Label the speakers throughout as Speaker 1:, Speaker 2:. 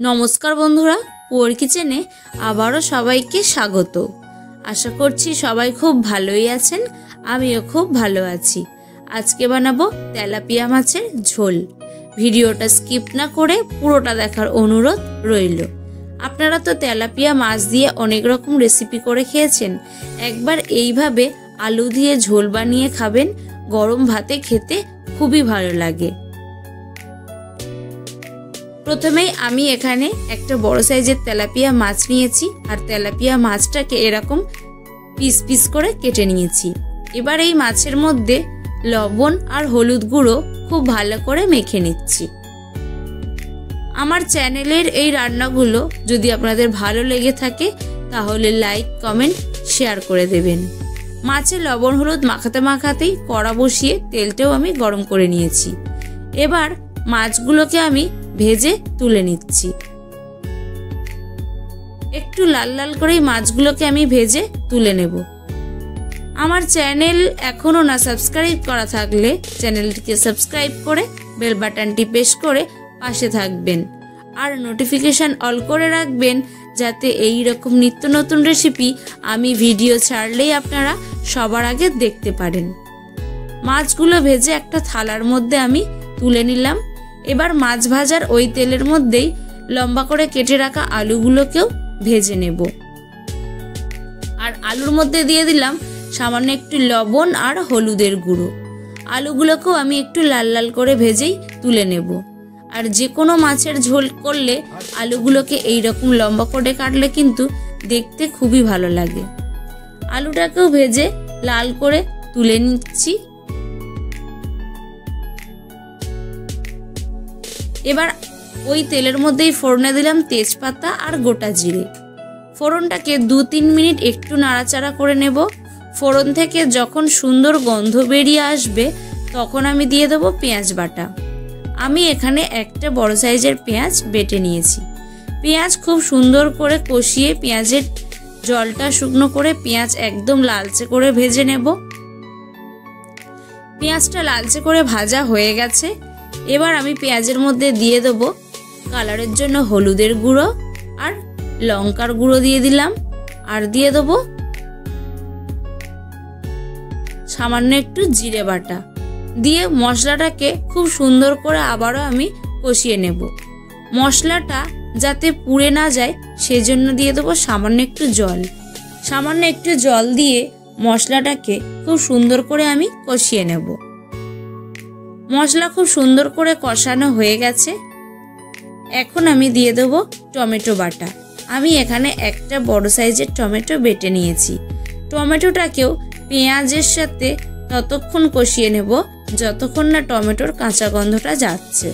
Speaker 1: नमस्कार बंधुरा पुअर किचेने आबारो सबाइके स्वागत। आशा करछि सबाई खूब भालोई आछेन, आमिओ खूब भालो आछि। आजके बानाबो तेलापिया माछेर झोल। भिडियोटा स्किप ना करे पुरोटा देखार अनुरोध रइल। आपनारा तो तेलापिया माछ दिये अनेक रकम रेसिपि करे खेयेछेन, एकबार एइभाবে आलू दिये झोल बानिये खाबेन, गरम भाते खेते खूबই भालो लागे। प्रथमेই আমি এখানে একটা বড় সাইজের তেলাপিয়া মাছ নিয়েছি আর তেলাপিয়া মাছটাকে এরকম পিস পিস করে কেটে নিয়েছি। এবার এই মাছের মধ্যে লবণ আর হলুদ গুঁড়ো খুব ভালো করে মেখে নিচ্ছি। আমার চ্যানেলের এই রান্নাগুলো যদি আপনাদের ভালো লেগে থাকে তাহলে লাইক কমেন্ট শেয়ার করে দেবেন। মাছে লবণ হলুদ মাখাতে মাখাতেই কড়া বসিয়ে তেলটাও আমি গরম করে নিয়েছি। এবার মাছগুলোকে আমি ভেজে তুলে নিচ্ছি। একটু লাল লাল করে মাছগুলোকে আমি ভেজে তুলে নেব। আমার চ্যানেল এখনো না সাবস্ক্রাইব করা থাকলে চ্যানেলটিকে সাবস্ক্রাইব করে বেল বাটনটি প্রেস করে পাশে থাকবেন আর নোটিফিকেশন অল করে রাখবেন যাতে এই রকম নিত্য নতুন রেসিপি আমি ভিডিও ছাড়লেই আপনারা সবার আগে দেখতে পারেন। মাছগুলো ভেজে একটা থালার মধ্যে আমি তুলে নিলাম। এবার মাছ ভাজার ওই তেলের মধ্যেই লম্বা করে কেটে রাখা আলুগুলোকেও ভেজে নেব। আর আলুর মধ্যে দিয়ে দিলাম সামান্য একটু লবণ আর হলুদের গুঁড়ো। আলুগুলোকেও আমি একটু লাল লাল করে ভেজেই তুলে নেব। আর যে কোনো মাছের ঝোল করলে আলুগুলোকে এই রকম লম্বা করে কাটলে কিন্তু দেখতে খুবই ভালো লাগে। আলুটাকেও ভেজে লাল করে তুলে নিচ্ছি। এবার ওই তেলের মধ্যেই ফোড়নে দিলাম তেজপাতা আর গোটা জিরে। ফোড়নটাকে 2-3 মিনিট একটু নাড়াচাড়া করে নেব। ফোড়ন থেকে যখন সুন্দর গন্ধ বেরিয়ে আসবে তখন আমি দিয়ে দেবো পেঁয়াজ বাটা। আমি এখানে একটা বড় সাইজের পেঁয়াজ বেটে নিয়েছি। পেঁয়াজ খুব সুন্দর করে কষিয়ে পেঁয়াজের জলটা শুকনো করে পেঁয়াজ একদম লালচে করে ভেজে নেব। পেঁয়াজটা লালচে করে ভাজা হয়ে গেছে। এবার আমি পেঁয়াজের মধ্যে দিয়ে দেব কালারের জন্য হলুদের গুঁড়ো আর লঙ্কার গুঁড়ো দিয়ে দিলাম। আর দিয়ে দেব সামান্য একটু জিরে বাটা দিয়ে মশলাটাকে খুব সুন্দর করে আবারও আমি কষিয়ে নেব। মশলাটা যাতে পুড়ে না যায় সেজন্য দিয়ে দেবো সামান্য একটু জল। সামান্য একটু জল দিয়ে মশলাটাকে খুব সুন্দর করে আমি কষিয়ে নেব। মশলা খুব সুন্দর করে কষানো হয়ে গেছে। এখন আমি দিয়ে দেব টমেটো বাটা। আমি এখানে একটা বড় সাইজের টমেটো বেটে নিয়েছি। টমেটোটাকেও পেঁয়াজের সাথে ততক্ষণ কষিয়ে নেব যতক্ষণ না টমেটোর কাঁচা গন্ধটা যাচ্ছে।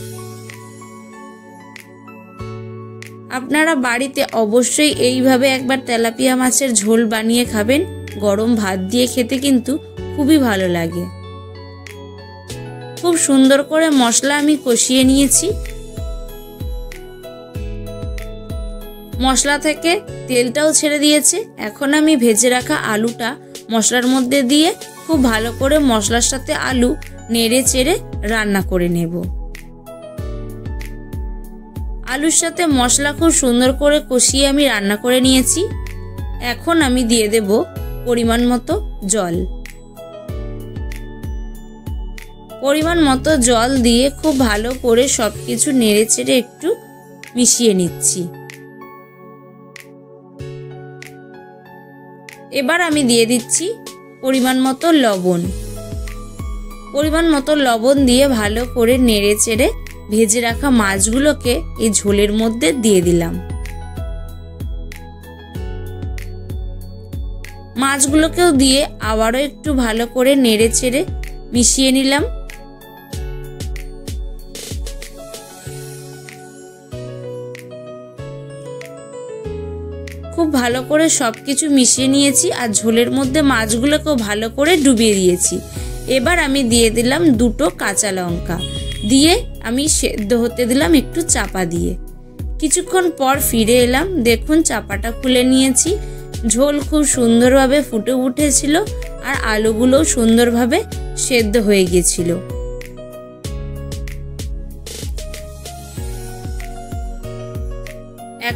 Speaker 1: আপনারা বাড়িতে অবশ্যই এইভাবে একবার তেলাপিয়া মাছের ঝোল বানিয়ে খাবেন। গরম ভাত দিয়ে খেতে কিন্তু খুবই ভালো লাগে। খুব সুন্দর করে মশলা আমি কষিয়ে নিয়েছি। মশলা থেকে তেলটাও ছেড়ে দিয়েছে। এখন আমি ভেজে রাখা আলুটা মশলার মধ্যে দিয়ে খুব ভালো করে মশলার সাথে আলু নেড়ে চেড়ে রান্না করে নেব। আলুর সাথে মশলা খুব সুন্দর করে কষিয়ে আমি রান্না করে নিয়েছি। এখন আমি দিয়ে দেব পরিমাণ মতো জল। পরিমাণ মতো জল দিয়ে খুব ভালো করে সবকিছু নেড়ে চেড়ে একটু মিশিয়ে নিচ্ছি। এবার আমি দিয়ে দিচ্ছি পরিমাণ মতো লবণ। পরিমাণ মতো লবণ দিয়ে ভালো করে নেড়ে চেড়ে ভেজে রাখা মাছগুলোকে এই ঝোলের মধ্যে দিয়ে দিলাম। মাছগুলোকেও দিয়ে আবারও একটু ভালো করে নেড়ে চেড়ে মিশিয়ে নিলাম। খুব ভালো করে সবকিছু মিশিয়ে নিয়েছি আর ঝোলের মধ্যে মাছগুলোকেও ভালো করে ডুবিয়ে দিয়েছি। এবার আমি দিয়ে দিলাম 2টো কাঁচা লঙ্কা দিয়ে আমি সেদ্ধ হতে দিলাম একটু চাপা দিয়ে। কিছুক্ষণ পর ফিরে এলাম। দেখুন চাপাটা খুলে নিয়েছি। ঝোল খুব সুন্দরভাবে ফুটে উঠেছিল আর আলুগুলোও সুন্দরভাবে সেদ্ধ হয়ে গিয়েছিল।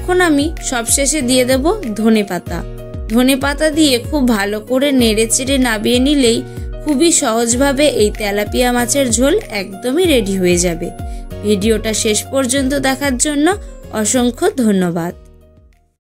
Speaker 1: এখন আমি সবশেষে দিয়ে দেব ধনেপাতা। ধনেপাতা দিয়ে খুব ভালো করে নেড়েচেড়ে নামিয়ে নিলেই খুবই সহজভাবে এই তেলাপিয়া মাছের ঝোল একদমই রেডি হয়ে যাবে। ভিডিওটা শেষ পর্যন্ত দেখার জন্য অসংখ্য ধন্যবাদ।